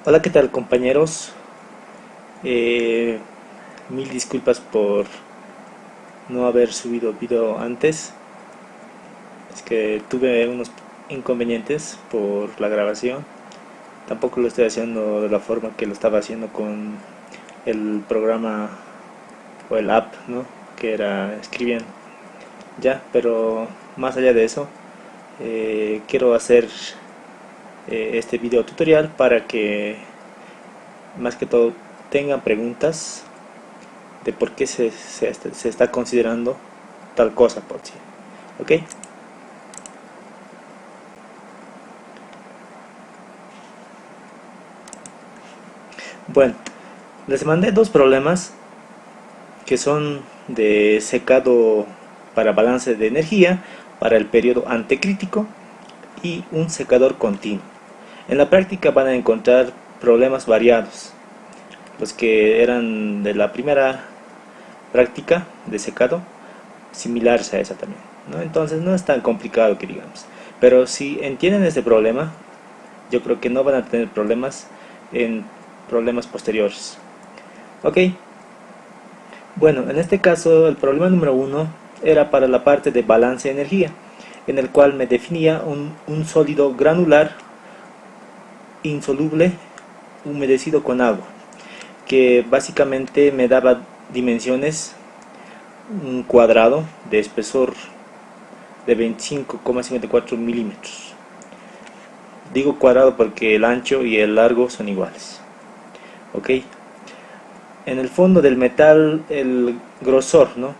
Hola, ¿qué tal compañeros? Eh, Mil disculpas por no haber subido video antes. Es que tuve unos inconvenientes por la grabación. Tampoco lo estoy haciendo de la forma que lo estaba haciendo con el programa o el app, ¿no? Que era escribiendo. Ya, pero más allá de eso, quiero hacer este video tutorial para que más que todo tengan preguntas de por qué se está considerando tal cosa por sí. ¿Ok? Bueno, les mandé dos problemas que son de secado para balance de energía para el periodo antecrítico y un secador continuo. En la práctica van a encontrar problemas variados, los que eran de la primera práctica de secado, similares a esa también, ¿no? Entonces no es tan complicado que digamos. Pero si entienden este problema, yo creo que no van a tener problemas en problemas posteriores. Ok, bueno, en este caso el problema número uno era para la parte de balance de energía, en el cual me definía un sólido granular insoluble humedecido con agua, que básicamente me daba dimensiones, un cuadrado de espesor de 25,54 milímetros. Digo cuadrado porque el ancho y el largo son iguales. Ok, en el fondo del metal el grosor, ¿no?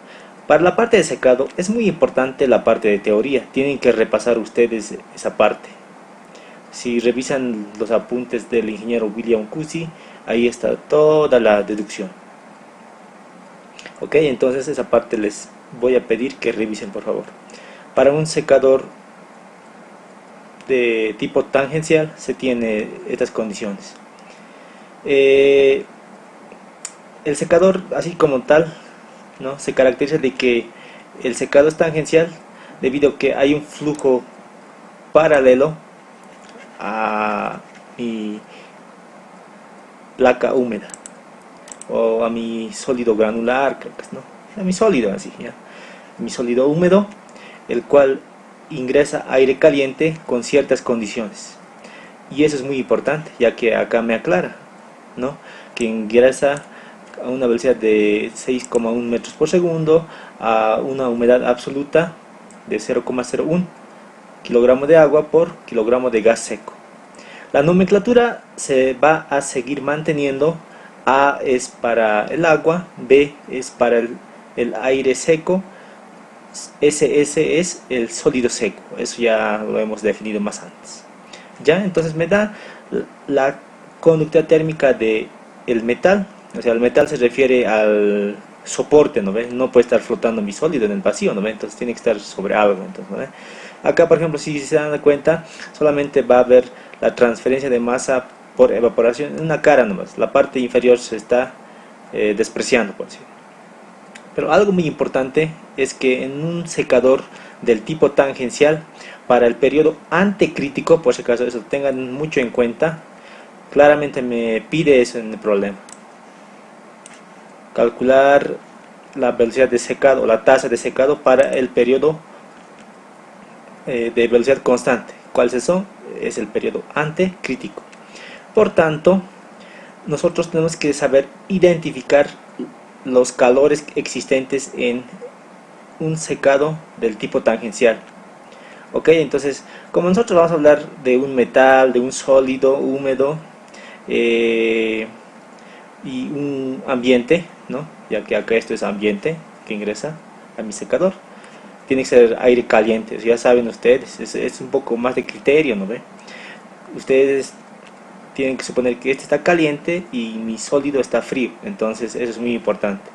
Para la parte de secado es muy importante la parte de teoría, tienen que repasar ustedes esa parte. Si revisan los apuntes del ingeniero William Cusi, ahí está toda la deducción. Ok, entonces esa parte les voy a pedir que revisen por favor. Para un secador de tipo tangencial se tiene estas condiciones. Eh, el secador así como tal, ¿no? Se caracteriza de que el secado es tangencial debido a que hay un flujo paralelo a mi placa húmeda o a mi sólido granular, creo que es, ¿no? A mi sólido así, ¿ya? Mi sólido húmedo, el cual ingresa aire caliente con ciertas condiciones. Y eso es muy importante, ya que acá me aclara, ¿no? Que ingresa a una velocidad de 6,1 metros por segundo a una humedad absoluta de 0,01 kilogramos de agua por kilogramo de gas seco. La nomenclatura se va a seguir manteniendo. A es para el agua, B es para el aire seco, SS es el sólido seco. Eso ya lo hemos definido más antes. ¿Ya? Entonces me da la conductividad térmica de el metal. O sea, el metal se refiere al soporte, ¿no ve? No puede estar flotando mi sólido en el vacío, ¿no ve? Entonces tiene que estar sobre algo, entonces, ¿no ve? Acá, por ejemplo, si se dan cuenta, solamente va a haber la transferencia de masa por evaporación en una cara nomás. La parte inferior se está despreciando, por decirlo. Pero algo muy importante es que en un secador del tipo tangencial, para el periodo antecrítico, por si acaso eso tengan mucho en cuenta, claramente me pide eso en el problema. Calcular la velocidad de secado o la tasa de secado para el periodo de velocidad constante. ¿Cuál es eso? Es el periodo antecrítico. Por tanto, nosotros tenemos que saber identificar los calores existentes en un secado del tipo tangencial. Ok, entonces, como nosotros vamos a hablar de un metal, de un sólido húmedo eh, y un ambiente, ¿no? Ya que acá esto es ambiente que ingresa a mi secador, tiene que ser aire caliente, ya saben ustedes, es un poco más de criterio, ¿no ve? Ustedes tienen que suponer que este está caliente y mi sólido está frío, entonces eso es muy importante.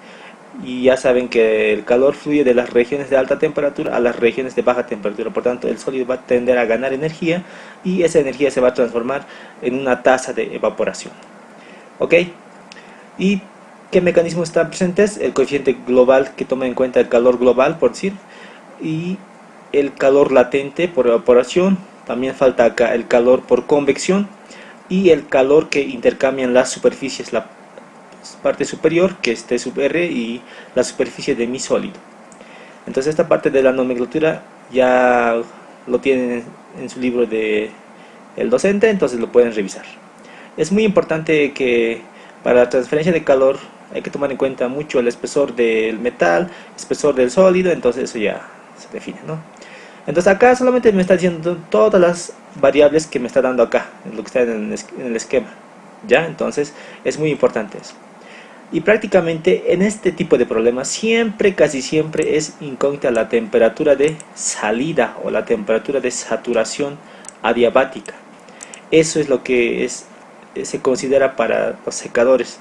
Y ya saben que el calor fluye de las regiones de alta temperatura a las regiones de baja temperatura, por tanto el sólido va a tender a ganar energía y esa energía se va a transformar en una tasa de evaporación. ¿Ok? ¿Y qué mecanismos están presentes? El coeficiente global que toma en cuenta el calor global, por decir, y el calor latente por evaporación. También falta acá el calor por convección y el calor que intercambian las superficies, la parte superior, que es T sub R, y la superficie de mi sólido. Entonces esta parte de la nomenclatura ya lo tienen en su libro de el docente, entonces lo pueden revisar. Es muy importante que para la transferencia de calor hay que tomar en cuenta mucho el espesor del metal, el espesor del sólido, entonces eso ya se define, ¿no? Entonces acá solamente me está diciendo todas las variables que me está dando acá, en lo que está en el esquema, ¿ya? Entonces es muy importante eso. Y prácticamente en este tipo de problemas siempre, casi siempre es incógnita la temperatura de salida o la temperatura de saturación adiabática. Eso es lo que se considera para los secadores.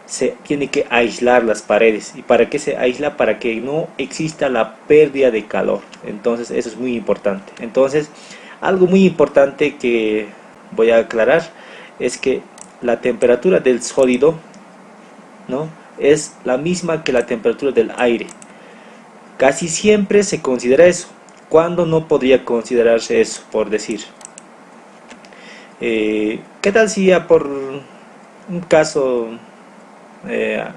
Se tiene que aislar las paredes. ¿Y para qué se aísla? Para que no exista la pérdida de calor. Entonces eso es muy importante. Entonces algo muy importante que voy a aclarar es que la temperatura del sólido, ¿no?, es la misma que la temperatura del aire. Casi siempre se considera eso. ¿Cuándo no podría considerarse eso? Por decir, ¿qué tal si ya por un caso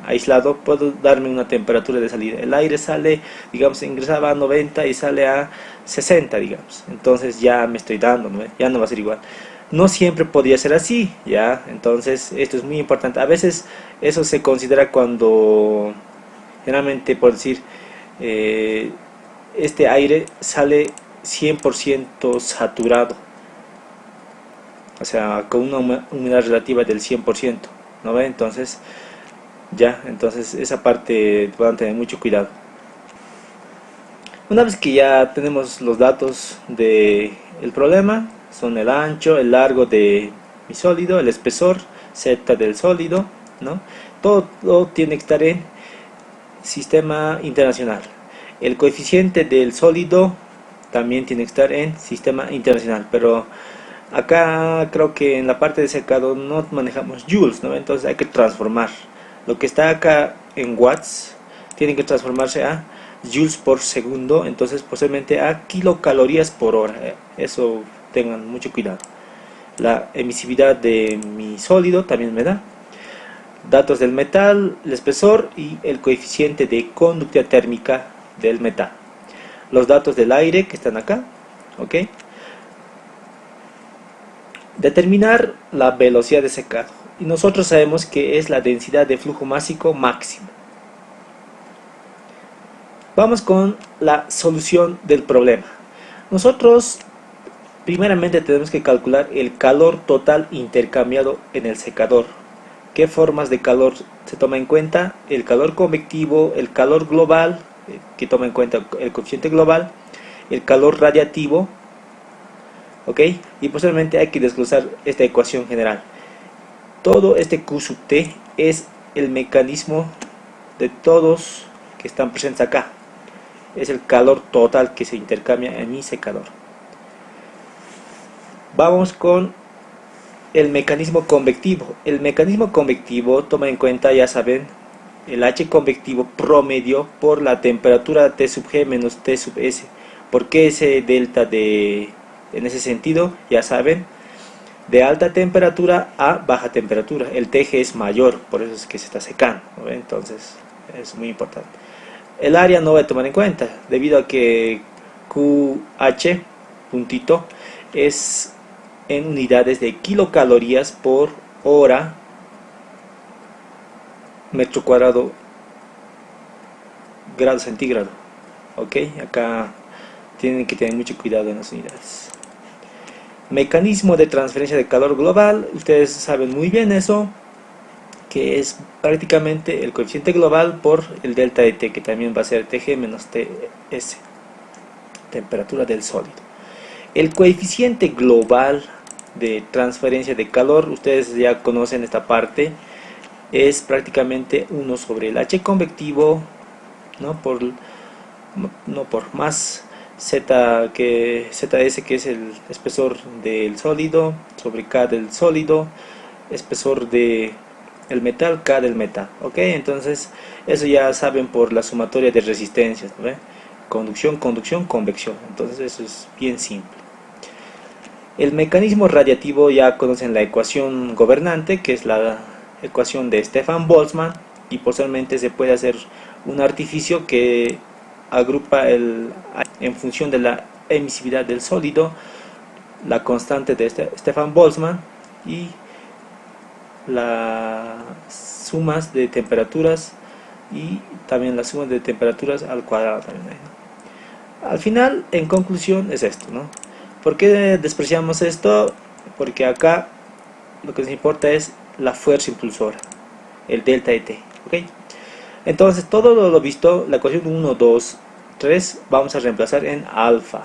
aislado puedo darme una temperatura de salida? El aire sale, digamos, ingresaba a 90 y sale a 60, digamos. Entonces ya me estoy dando, ¿no? Ya no va a ser igual. No siempre podría ser así, ¿ya? Entonces esto es muy importante. A veces eso se considera cuando, generalmente, por decir, este aire sale 100% saturado, o sea, con una humedad relativa del 100%, ¿no ve? Entonces, ya, entonces esa parte van a tener mucho cuidado. Una vez que ya tenemos los datos del problema, son el ancho, el largo de mi sólido, el espesor, Z del sólido, ¿no? Todo tiene que estar en sistema internacional. El coeficiente del sólido también tiene que estar en sistema internacional, pero acá creo que en la parte de secado no manejamos joules, ¿no? Entonces hay que transformar. Lo que está acá en watts tiene que transformarse a joules por segundo, entonces posiblemente a kilocalorías por hora. Eso tengan mucho cuidado. La emisividad de mi sólido también me da datos del metal, el espesor y el coeficiente de conductividad térmica del metal. Los datos del aire que están acá, ¿ok? Determinar la velocidad de secado. Y nosotros sabemos que es la densidad de flujo másico máximo. Vamos con la solución del problema. Nosotros primeramente tenemos que calcular el calor total intercambiado en el secador. ¿Qué formas de calor se toma en cuenta? El calor convectivo, el calor global, que toma en cuenta el coeficiente global, el calor radiativo, ¿ok? Y posteriormente hay que desglosar esta ecuación general. Todo este Q sub T es el mecanismo de todos que están presentes acá. Es el calor total que se intercambia en mi secador. Vamos con el mecanismo convectivo. El mecanismo convectivo toma en cuenta, ya saben, el H convectivo promedio por la temperatura T sub G menos T sub S. ¿Por qué ese delta en ese sentido? Ya saben, de alta temperatura a baja temperatura. El TG es mayor, por eso es que se está secando, ¿no? Entonces es muy importante. El área no voy a tomar en cuenta, debido a que QH puntito es en unidades de kilocalorías por hora metro cuadrado grado centígrado. Ok, acá tienen que tener mucho cuidado en las unidades. Mecanismo de transferencia de calor global, ustedes saben muy bien eso, que es prácticamente el coeficiente global por el delta de T, que también va a ser TG menos TS, temperatura del sólido. El coeficiente global de transferencia de calor, ustedes ya conocen esta parte, es prácticamente 1 sobre el H convectivo, no por más Z que ZS, que es el espesor del sólido, sobre K del sólido, espesor de el metal, K del metal, ok. Entonces eso ya saben por la sumatoria de resistencias, ¿no? Conducción, conducción, convección. Entonces eso es bien simple. El mecanismo radiativo, ya conocen la ecuación gobernante, que es la ecuación de Stefan Boltzmann, y posteriormente se puede hacer un artificio que agrupa en función de la emisividad del sólido, la constante de Stefan Boltzmann y las sumas de temperaturas, y también las sumas de temperaturas al cuadrado también, ¿no? Al final, en conclusión, es esto, ¿no? ¿Por qué despreciamos esto? Porque acá lo que nos importa es la fuerza impulsora, el delta de T, ¿ok? Entonces, todo lo visto, la ecuación 1, 2, 3, vamos a reemplazar en alfa.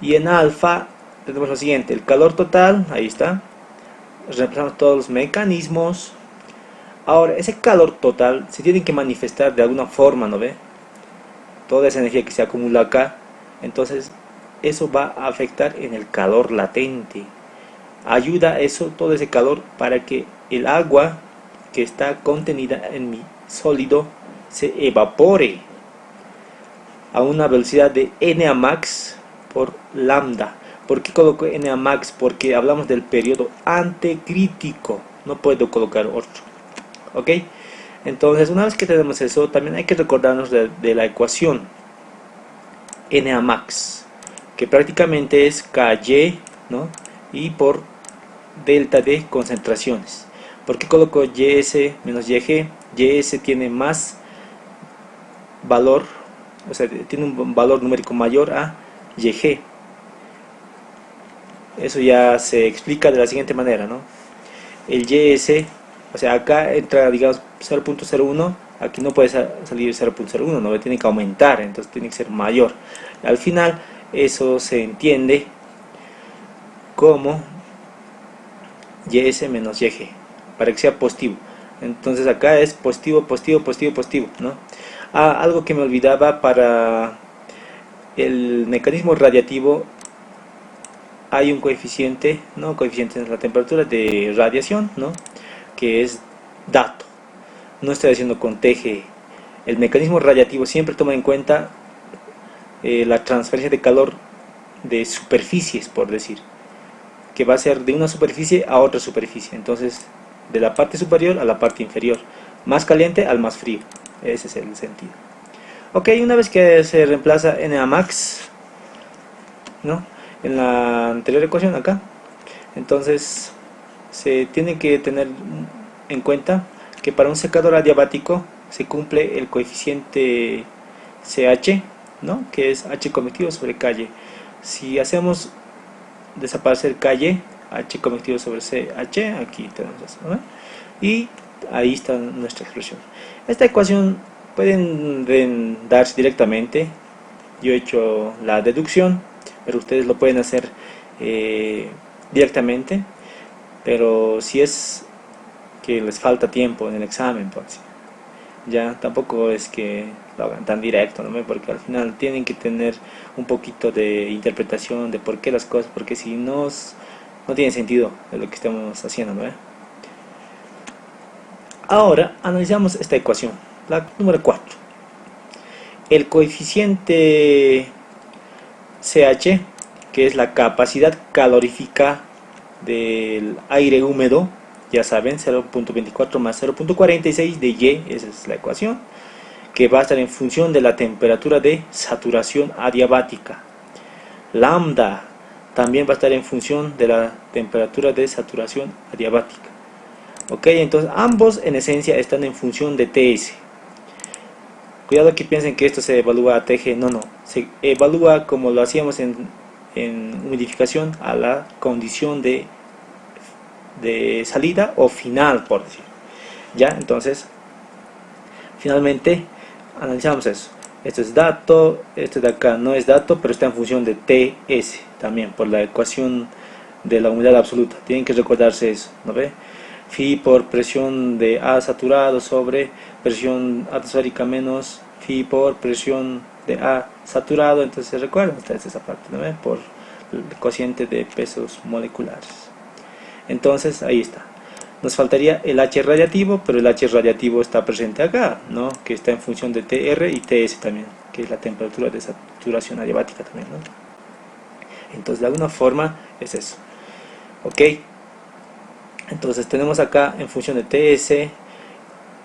Y en alfa tenemos lo siguiente: el calor total, ahí está. Reemplazamos todos los mecanismos. Ahora, ese calor total se tiene que manifestar de alguna forma, ¿no ve? Toda esa energía que se acumula acá, entonces eso va a afectar en el calor latente. Ayuda eso, todo ese calor, para que el agua que está contenida en mi sólido se evapore a una velocidad de n a max por lambda. ¿Por qué coloco n a max? Porque hablamos del periodo antecrítico, no puedo colocar otro, ¿ok? Entonces, una vez que tenemos eso, también hay que recordarnos de la ecuación n a max, que prácticamente es ky, ¿no? Y por delta de concentraciones. ¿Por qué coloco ys menos yg? Ys tiene más valor, o sea, tiene un valor numérico mayor a yg. Eso ya se explica de la siguiente manera, ¿no? El ys, o sea, acá entra, digamos, 0.01, aquí no puede salir 0.01, no tiene que aumentar, entonces tiene que ser mayor. Al final, eso se entiende como ys menos yg, para que sea positivo. Entonces acá es positivo, positivo, positivo, positivo, ¿no? Algo que me olvidaba: para el mecanismo radiativo hay un coeficiente, ¿no? Coeficiente de la temperatura de radiación, ¿no? Que es dato. No estoy haciendo con TG. El mecanismo radiativo siempre toma en cuenta la transferencia de calor de superficies, por decir, que va a ser de una superficie a otra superficie. Entonces, de la parte superior a la parte inferior, más caliente al más frío. Ese es el sentido. Ok, una vez que se reemplaza n a max, ¿no?, en la anterior ecuación acá, entonces se tiene que tener en cuenta que para un secador adiabático se cumple el coeficiente CH, ¿no?, que es H convectivo sobre Ky. Si hacemos desaparecer Ky, H convectivo sobre CH, aquí tenemos eso, ¿no? Y ahí está nuestra expresión. Esta ecuación pueden darse directamente. Yo he hecho la deducción, pero ustedes lo pueden hacer directamente. Pero si es que les falta tiempo en el examen, pues ya tampoco es que lo hagan tan directo, ¿no? Porque al final tienen que tener un poquito de interpretación de por qué las cosas, porque si no, no tiene sentido de lo que estamos haciendo, ¿no? Ahora analizamos esta ecuación, la número 4. El coeficiente CH, que es la capacidad calorífica del aire húmedo, ya saben, 0.24 más 0.46 de Y, esa es la ecuación, que va a estar en función de la temperatura de saturación adiabática. Lambda también va a estar en función de la temperatura de saturación adiabática. Ok, entonces ambos en esencia están en función de TS. Cuidado que piensen que esto se evalúa a TG, no, se evalúa como lo hacíamos en humidificación, a la condición de salida o final, por decir. Ya, entonces, finalmente analizamos eso. Esto es dato, este de acá no es dato, pero está en función de TS también, por la ecuación de la humedad absoluta. Tienen que recordarse eso, ¿no ve? Phi por presión de A saturado sobre presión atmosférica menos Phi por presión de A saturado. Entonces se recuerdan ustedes esa parte, ¿no ve? Por el cociente de pesos moleculares. Entonces ahí está. Nos faltaría el H radiativo, pero el H radiativo está presente acá, ¿no?, que está en función de TR y TS también, que es la temperatura de saturación adiabática también, ¿no? Entonces de alguna forma es eso. Ok, entonces tenemos acá en función de TS,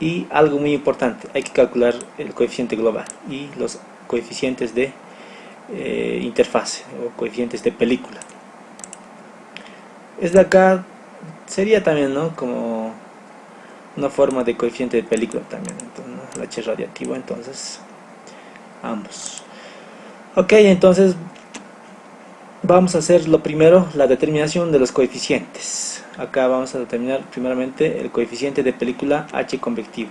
y algo muy importante, hay que calcular el coeficiente global y los coeficientes de interfase o coeficientes de película. Es de acá, sería también, ¿no?, como una forma de coeficiente de película también. Entonces, ¿no?, el H radiativo, entonces ambos. Ok, entonces vamos a hacer lo primero, la determinación de los coeficientes. Acá vamos a determinar primeramente el coeficiente de película H convectivo.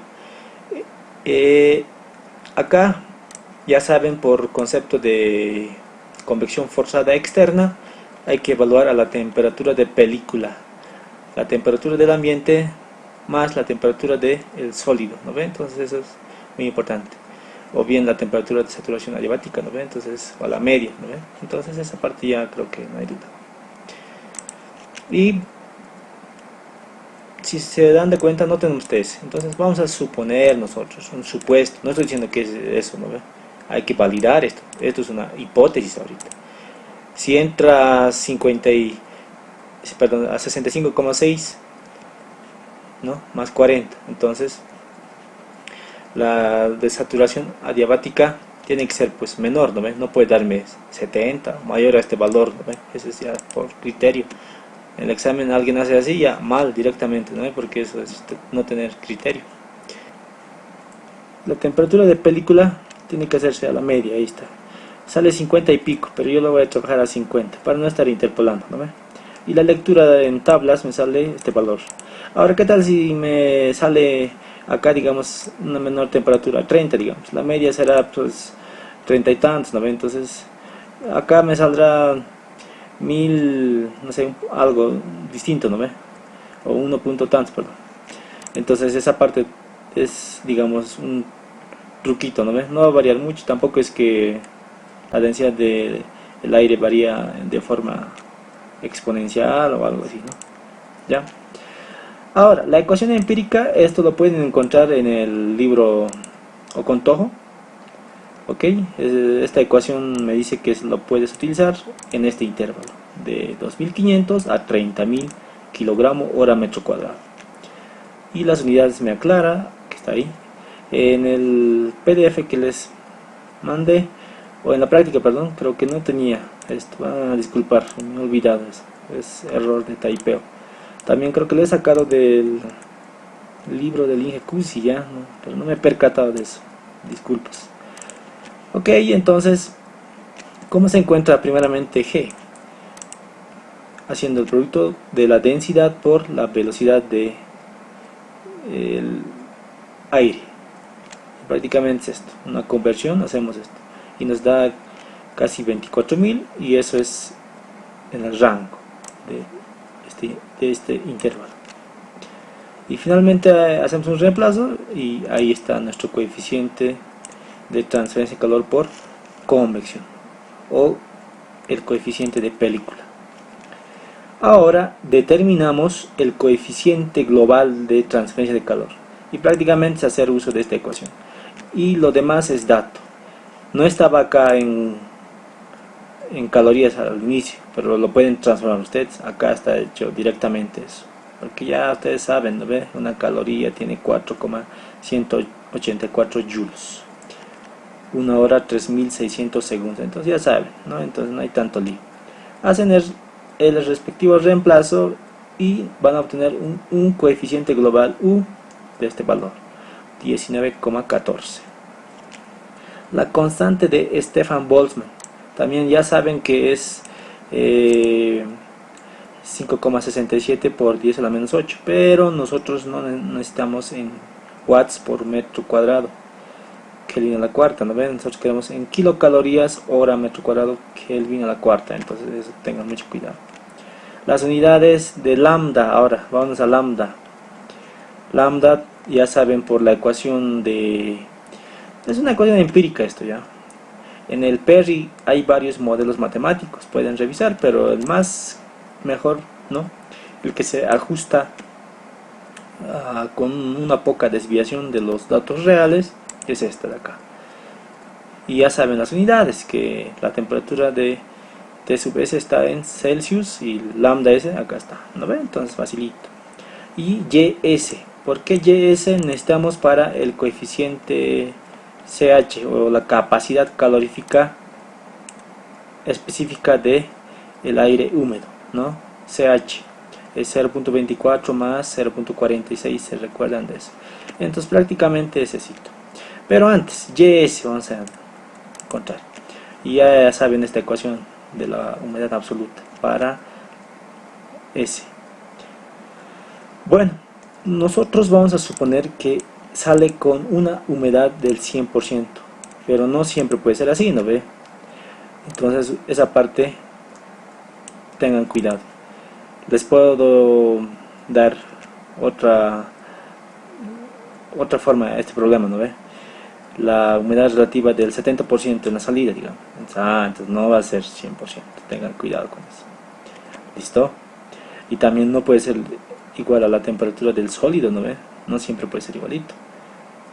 Acá ya saben, por concepto de convección forzada externa, hay que evaluar a la temperatura de película, la temperatura del ambiente más la temperatura del sólido, ¿no ven? Entonces eso es muy importante. O bien la temperatura de saturación adiabática, ¿no ven? Entonces, o la media, ¿no ven? Entonces esa parte ya creo que no hay duda. Y si se dan de cuenta, noten ustedes, entonces vamos a suponer nosotros un supuesto, no estoy diciendo que es eso, ¿no ven? Hay que validar esto es una hipótesis ahorita. Si entra a 65,6, ¿no?, más 40, entonces la desaturación adiabática tiene que ser pues menor, ¿no ven? No puede darme 70 mayor a este valor, ¿no ven? Eso es ya por criterio. En el examen alguien hace así, ya mal directamente, ¿no? Porque eso es no tener criterio. La temperatura de película tiene que hacerse a la media, ahí está. Sale 50 y pico, pero yo lo voy a trabajar a 50 para no estar interpolando, ¿no? Y la lectura en tablas me sale este valor. Ahora, ¿qué tal si me sale acá, digamos, una menor temperatura, 30, digamos? La media será pues 30 y tantos, ¿no? Entonces, acá me saldrá 1000, no sé, algo distinto, ¿no ve? O 1 punto tantos, perdón. Entonces esa parte es, digamos, un truquito, ¿no ve? No va a variar mucho, tampoco es que la densidad del aire varía de forma exponencial o algo así, ¿no? ¿Ya? Ahora, la ecuación empírica, esto lo pueden encontrar en el libro Ocontojo. Ok, esta ecuación me dice que lo puedes utilizar en este intervalo de 2500 a 30.000 kilogramos hora metro cuadrado, y las unidades me aclara que está ahí en el PDF que les mandé, o en la práctica, perdón, creo que no tenía esto, van a disculpar, me he olvidado, es error de typeo. También creo que lo he sacado del libro del Inge Cusi ya, ¿no? Pero no me he percatado de eso, disculpas. Ok, entonces, ¿cómo se encuentra primeramente G? Haciendo el producto de la densidad por la velocidad de el aire. Prácticamente es esto, una conversión, hacemos esto y nos da casi 24.000, y eso es en el rango de este intervalo. Y finalmente hacemos un reemplazo y ahí está nuestro coeficiente de transferencia de calor por convección, o el coeficiente de película. Ahora determinamos el coeficiente global de transferencia de calor y prácticamente es hacer uso de esta ecuación, y lo demás es dato. No estaba acá en calorías al inicio, pero lo pueden transformar ustedes. Acá está hecho directamente eso, porque ya ustedes saben, ¿no ve? Una caloría tiene 4,184 joules, una hora 3600 segundos, entonces ya saben, ¿no? Entonces no hay tanto lío. Hacen el respectivo reemplazo y van a obtener un coeficiente global U de este valor, 19,14. La constante de Stefan Boltzmann, también ya saben que es 5,67 por 10 a la menos 8, pero nosotros no necesitamos en watts por metro cuadrado, Kelvin a la cuarta, ¿no ven? Nosotros queremos en kilocalorías hora metro cuadrado, Kelvin a la cuarta, entonces eso tengan mucho cuidado. Las unidades de lambda, ahora vamos a lambda. Lambda, ya saben, por la ecuación de... es una ecuación empírica esto ya. En el PERRI hay varios modelos matemáticos, pueden revisar, pero el más mejor, ¿no?, el que se ajusta con una poca desviación de los datos reales, es este de acá. Y ya saben las unidades, que la temperatura de T sub S está en Celsius y lambda S acá está, ¿no ve? Entonces facilito. Y YS, ¿por qué YS necesitamos para el coeficiente CH o la capacidad calorífica específica de el aire húmedo, ¿no? CH es 0.24 más 0.46, se recuerdan de eso. Entonces prácticamente necesito. Pero antes, YS vamos a encontrar. Y ya saben esta ecuación de la humedad absoluta para S. Bueno, nosotros vamos a suponer que sale con una humedad del 100%, pero no siempre puede ser así, ¿no ve? Entonces esa parte tengan cuidado. Les puedo dar otra forma a este problema, ¿no ve? La humedad relativa del 70% en la salida, digamos. Entonces no va a ser 100%, tengan cuidado con eso. ¿Listo? Y también no puede ser igual a la temperatura del sólido, ¿no ve? No siempre puede ser igualito.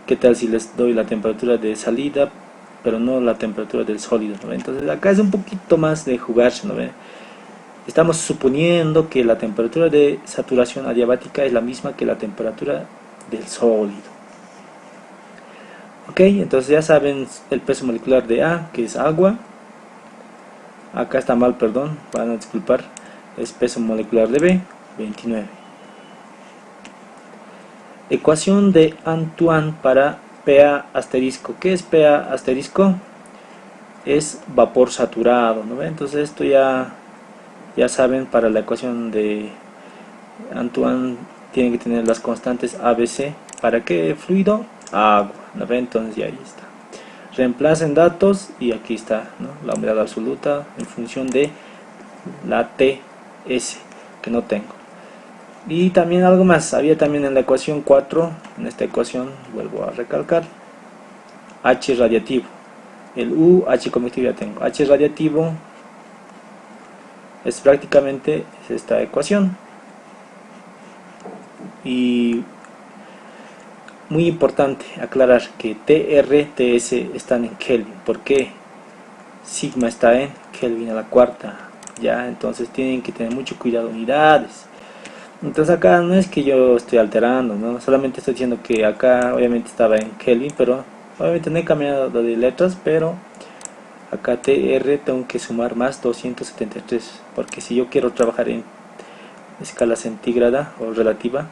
¿Qué tal si les doy la temperatura de salida, pero no la temperatura del sólido, ¿no ve? Entonces acá es un poquito más de jugarse, ¿no ve? Estamos suponiendo que la temperatura de saturación adiabática es la misma que la temperatura del sólido. Ok, entonces ya saben el peso molecular de A, que es agua. Acá está mal, perdón, van a disculpar. Es peso molecular de B, 29. Ecuación de Antoine para PA asterisco. ¿Qué es PA asterisco? Es vapor saturado, ¿no? Entonces esto ya saben, para la ecuación de Antoine tienen que tener las constantes ABC. ¿Para qué fluido? Agua, ¿no? Entonces ya ahí está. Reemplacen datos y aquí está, ¿no? La humedad absoluta en función de la TS, que no tengo. Y también algo más, había también en la ecuación 4, en esta ecuación, vuelvo a recalcar, H radiativo. El U, H convectivo ya tengo. H radiativo es prácticamente esta ecuación. Y muy importante aclarar que TR, TS están en Kelvin. ¿Por qué? Sigma está en Kelvin a la cuarta. Ya, entonces tienen que tener mucho cuidado, unidades. Entonces acá no es que yo estoy alterando, ¿no? Solamente estoy diciendo que acá obviamente estaba en Kelvin, pero obviamente no he cambiado de letras, pero acá TR tengo que sumar más 273, porque si yo quiero trabajar en escala centígrada o relativa,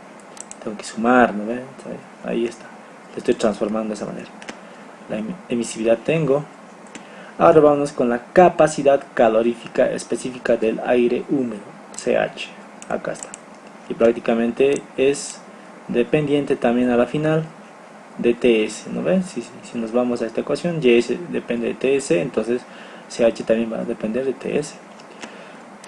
tengo que sumar, ¿no? Ahí está, lo estoy transformando de esa manera. La emisividad tengo. Ahora vamos con la capacidad calorífica específica del aire húmedo, CH, acá está. Y prácticamente es dependiente también a la final de TS, ¿no ven? Si nos vamos a esta ecuación, YS depende de TS, entonces CH también va a depender de TS.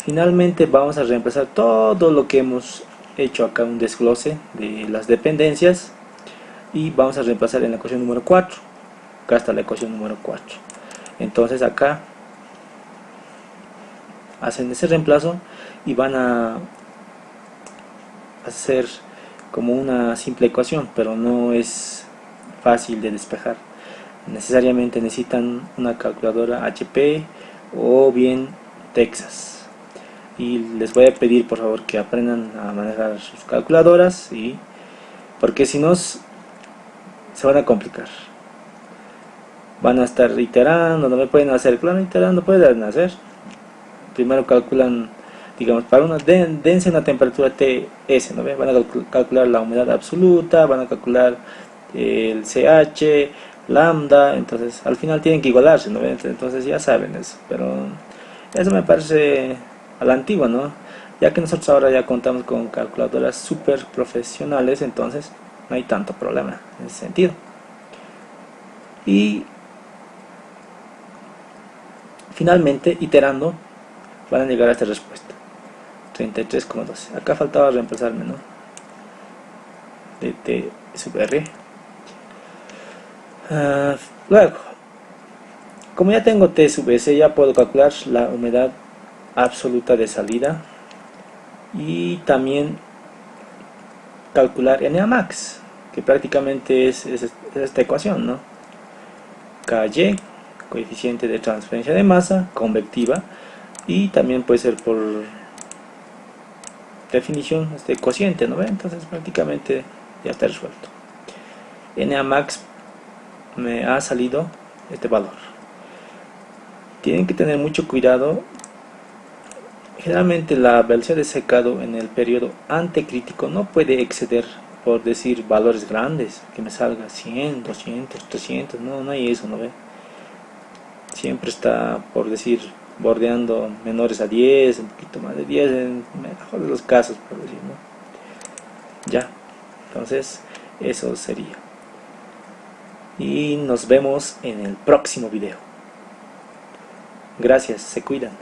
Finalmente vamos a reemplazar todo lo que hemos hecho acá, un desglose de las dependencias, y vamos a reemplazar en la ecuación número 4. Acá está la ecuación número 4. Entonces acá hacen ese reemplazo y van a hacer como una simple ecuación, pero no es fácil de despejar. Necesariamente necesitan una calculadora HP o bien Texas. Y les voy a pedir por favor que aprendan a manejar sus calculadoras, porque si no se van a complicar. Van a estar iterando, no me pueden hacer, claro, iterando pueden hacer. Primero calculan, digamos, para dense una temperatura TS, ¿no? Van a calcular la humedad absoluta, van a calcular el CH, lambda, entonces al final tienen que igualarse, ¿no? Entonces ya saben eso, pero eso me parece a la antigua, ¿no? Ya que nosotros ahora ya contamos con calculadoras super profesionales, entonces no hay tanto problema en ese sentido. Y finalmente, iterando, van a llegar a esta respuesta, 33,12. Acá faltaba reemplazarme, ¿no? De T sub R. Luego, como ya tengo T sub S, ya puedo calcular la humedad absoluta de salida y también calcular NA max, que prácticamente es esta ecuación, ¿no? KY, coeficiente de transferencia de masa convectiva, y también puede ser por definición este cociente, ¿no ve? Entonces prácticamente ya está resuelto. NA max me ha salido este valor. Tienen que tener mucho cuidado. Generalmente la velocidad de secado en el periodo antecrítico no puede exceder, por decir, valores grandes, que me salga 100, 200, 300, no hay eso, ¿no ve? Siempre está, por decir, bordeando menores a 10, un poquito más de 10, en mejor de los casos, por decir, ¿no? Ya, entonces eso sería. Y nos vemos en el próximo video. Gracias, se cuidan.